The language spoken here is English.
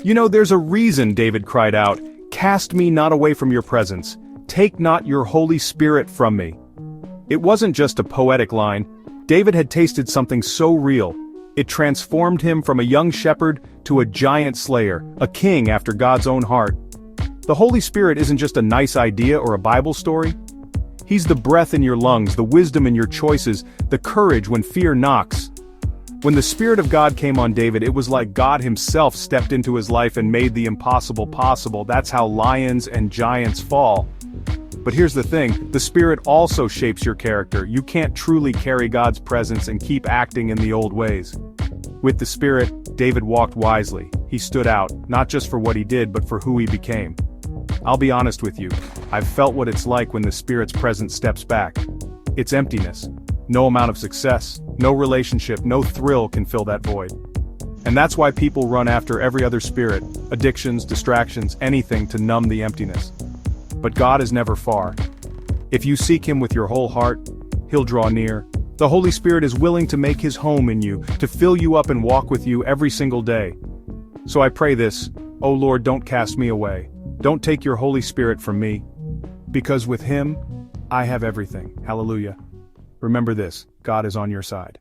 You know, there's a reason David cried out, "Cast me not away from your presence. Take not your Holy Spirit from me." It wasn't just a poetic line. David had tasted something so real. It transformed him from a young shepherd to a giant slayer, a king after God's own heart. The Holy Spirit isn't just a nice idea or a Bible story. He's the breath in your lungs, the wisdom in your choices, the courage when fear knocks. When the Spirit of God came on David, it was like God himself stepped into his life and made the impossible possible. That's how lions and giants fall. But here's the thing, the Spirit also shapes your character. You can't truly carry God's presence and keep acting in the old ways. With the Spirit, David walked wisely. He stood out, not just for what he did, but for who he became. I'll be honest with you, I've felt what it's like when the Spirit's presence steps back. It's emptiness. No amount of success, no relationship, no thrill can fill that void. And that's why people run after every other spirit, addictions, distractions, anything to numb the emptiness. But God is never far. If you seek Him with your whole heart, He'll draw near. The Holy Spirit is willing to make His home in you, to fill you up and walk with you every single day. So I pray this, "Oh Lord, don't cast me away. Don't take your Holy Spirit from me. Because with Him, I have everything." Hallelujah. Remember this, God is on your side.